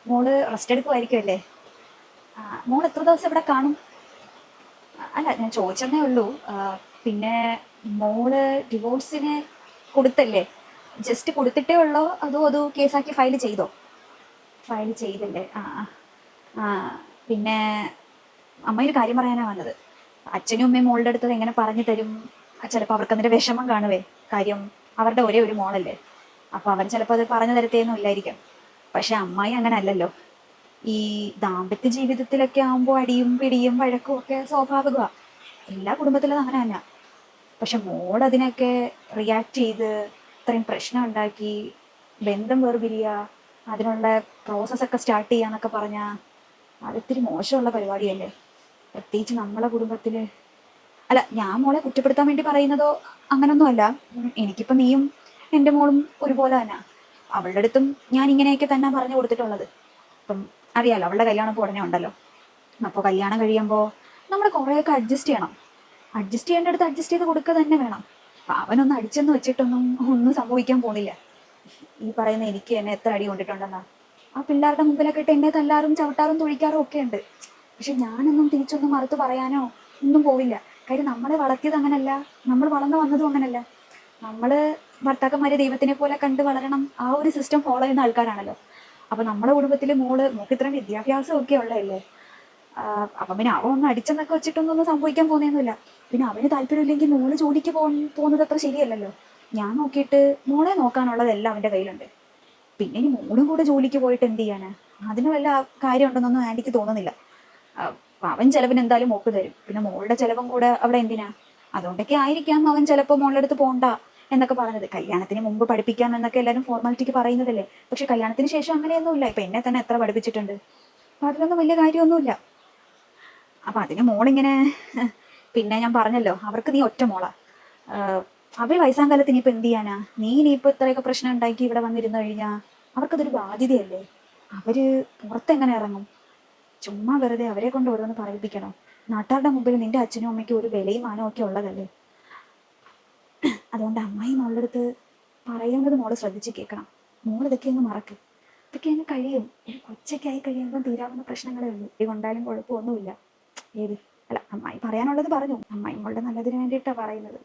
മോള് റെസ്റ്റ് എടുക്കുമായിരിക്കുമല്ലേ? മോൾ എത്ര ദിവസം ഇവിടെ കാണും? അല്ല, ഞാൻ ചോദിച്ചെന്നേ ഉള്ളൂ. പിന്നെ മോള് ഡിവോഴ്സിന് കൊടുത്തല്ലേ? ജസ്റ്റ് കൊടുത്തിട്ടേ ഉള്ളോ അതോ കേസാക്കി ഫയൽ ചെയ്തോ? ഫയൽ ചെയ്തില്ലേ? ആ ആ ആ. പിന്നെ അമ്മ ഒരു കാര്യം പറയാനാ വന്നത്. അച്ഛനും അമ്മയും മോളുടെ അടുത്തത് എങ്ങനെ പറഞ്ഞു തരും? ചിലപ്പോൾ അവർക്ക് അതിന്റെ വിഷമം കാണുവേ. കാര്യം അവരുടെ ഒരേ ഒരു മോളല്ലേ. അപ്പൊ അവർ ചിലപ്പോൾ അത് പറഞ്ഞു തരത്തേന്നും ഇല്ലായിരിക്കാം. പക്ഷെ അമ്മായി അങ്ങനെ അല്ലല്ലോ. ഈ ദാമ്പത്യ ജീവിതത്തിലൊക്കെ ആകുമ്പോൾ അടിയും പിടിയും വഴക്കും ഒക്കെ സ്വാഭാവികമാണ്. എല്ലാ കുടുംബത്തിലും അങ്ങനെ തന്നെ. പക്ഷെ മോൾ അതിനൊക്കെ റിയാക്ട് ചെയ്ത് ഇത്രയും പ്രശ്നം ഉണ്ടാക്കി ബന്ധം വേർപിരിയുക, അതിനുള്ള പ്രോസസ്സൊക്കെ സ്റ്റാർട്ട് ചെയ്യാന്നൊക്കെ പറഞ്ഞാൽ അതിത്തിരി മോശമുള്ള പരിപാടിയല്ലേ? പ്രത്യേകിച്ച് നമ്മളെ കുടുംബത്തില്. അല്ല, ഞാൻ മോളെ കുറ്റപ്പെടുത്താൻ വേണ്ടി പറയുന്നതോ അങ്ങനൊന്നും അല്ല. എനിക്കിപ്പോ നീയും എൻ്റെ മോളും ഒരുപോലെ തന്നെ. അവളുടെ അടുത്തും ഞാൻ ഇങ്ങനെയൊക്കെ തന്നെ പറഞ്ഞു കൊടുത്തിട്ടുള്ളത്. ഇപ്പം അറിയാലോ, അവളുടെ കല്യാണം ഇപ്പോൾ ഉടനെ ഉണ്ടല്ലോ. അപ്പോൾ കല്യാണം കഴിയുമ്പോൾ നമ്മൾ കുറേയൊക്കെ അഡ്ജസ്റ്റ് ചെയ്യണം. അഡ്ജസ്റ്റ് ചെയ്യേണ്ടടുത്ത് അഡ്ജസ്റ്റ് ചെയ്ത് കൊടുക്കുക തന്നെ വേണം. അപ്പം അവനൊന്ന് അടിച്ചെന്ന് വെച്ചിട്ടൊന്നും ഒന്നും സംഭവിക്കാൻ പോകുന്നില്ല. ഈ പറയുന്ന എനിക്ക് എന്നെ എത്ര അടി കൊണ്ടിട്ടുണ്ടെന്നാ. ആ പിള്ളേരുടെ മുമ്പിലൊക്കെ ഇട്ട് എന്നെ തല്ലാറും ചവിട്ടാറും തൊഴിക്കാറും ഒക്കെ ഉണ്ട്. പക്ഷെ ഞാനൊന്നും തിരിച്ചൊന്നും മറുത്ത് പറയാനോ ഒന്നും പോവില്ല. കാര്യം നമ്മളെ വളർത്തിയത് അങ്ങനല്ല, നമ്മൾ വളർന്നു വന്നതും അങ്ങനല്ല. നമ്മള് ഭർത്താക്കന്മാരെ ദൈവത്തിനെ പോലെ കണ്ട് വളരണം, ആ ഒരു സിസ്റ്റം ഫോളോ ചെയ്യുന്ന ആൾക്കാരാണല്ലോ. അപ്പൊ നമ്മുടെ കുടുംബത്തില് മോക്ക് ഇത്രയും വിദ്യാഭ്യാസം ഒക്കെ ഉള്ളതല്ലേ. അപ്പൊ പിന്നെ അവൻ ഒന്ന് അടിച്ചെന്നൊക്കെ വെച്ചിട്ടൊന്നും സംഭവിക്കാൻ പോകുന്നൊന്നുമില്ല. പിന്നെ അവന് താല്പര്യമില്ലെങ്കിൽ മോള് ജോലിക്ക് പോകുന്നത് അത്ര ശരിയല്ലല്ലോ. ഞാൻ നോക്കിയിട്ട് മോളെ നോക്കാനുള്ളതെല്ലാം അവന്റെ കയ്യിലുണ്ട്. പിന്നെ ഇനി മോളും കൂടെ ജോലിക്ക് പോയിട്ട് എന്ത് ചെയ്യാനാ? അതിന് വല്ല കാര്യം ഉണ്ടെന്നൊന്നും ആന്റിക്ക് തോന്നുന്നില്ല. അവൻ ചെലവിന് എന്തായാലും മോക്ക് തരും. പിന്നെ മോളുടെ ചെലവും കൂടെ അവിടെ എന്തിനാ? അതുകൊണ്ടൊക്കെ ആയിരിക്കാം അവൻ ചിലപ്പോൾ മോളുടെ അടുത്ത് പോണ്ട എന്നൊക്കെ പറഞ്ഞത്. കല്യാണത്തിന് മുമ്പ് പഠിപ്പിക്കാം എന്നൊക്കെ എല്ലാവരും ഫോർമാലിറ്റിക്ക് പറയുന്നതല്ലേ. പക്ഷെ കല്യാണത്തിന് ശേഷം അങ്ങനെയൊന്നുമില്ല. ഇപ്പൊ എന്നെ തന്നെ എത്ര പഠിപ്പിച്ചിട്ടുണ്ട്. അപ്പൊ അതിലൊന്നും വലിയ കാര്യമൊന്നുമില്ല. അപ്പൊ അതിന് മോളിങ്ങനെ പിന്നെ ഞാൻ പറഞ്ഞല്ലോ, അവർക്ക് നീ ഒറ്റ മോളാ. അവര് വയസ്സാം കാലത്ത് ഇനിയിപ്പോ എന്ത് ചെയ്യാനാ? നീ ഇനിയിപ്പോ ഇത്രയൊക്കെ പ്രശ്നം ഉണ്ടാക്കി ഇവിടെ വന്നിരുന്നു കഴിഞ്ഞാ അവർക്കതൊരു ബാധ്യതയല്ലേ. അവര് പുറത്തെങ്ങനെ ഇറങ്ങും? ചുമ്മാ വെറുതെ അവരെ കൊണ്ട് ഓരോന്ന് പറയിപ്പിക്കണം. നാട്ടാരുടെ മുമ്പിൽ നിന്റെ അച്ഛനും അമ്മയ്ക്കും ഒരു വിലയും മാനവും ഒക്കെ ഉള്ളതല്ലേ. അതുകൊണ്ട് അമ്മായി മോളുടെ അടുത്ത് പറയുന്നത് മോള് ശ്രദ്ധിച്ച് കേൾക്കണം. മോൾ ഇതൊക്കെ ഒന്ന് മറക്ക്. ഇതൊക്കെ അങ്ങ് കഴിയും. ഒരു കൊച്ചൊക്കെയായി കഴിയുമ്പോൾ തീരാവുന്ന പ്രശ്നങ്ങളേ ഉള്ളൂ. ഇത് കൊണ്ടാലും കുഴപ്പമൊന്നുമില്ല. ഏത് അല്ല, അമ്മായി പറയാനുള്ളത് പറഞ്ഞു. അമ്മായി മോളുടെ നല്ലതിന് വേണ്ടിയിട്ടാ പറയുന്നത്.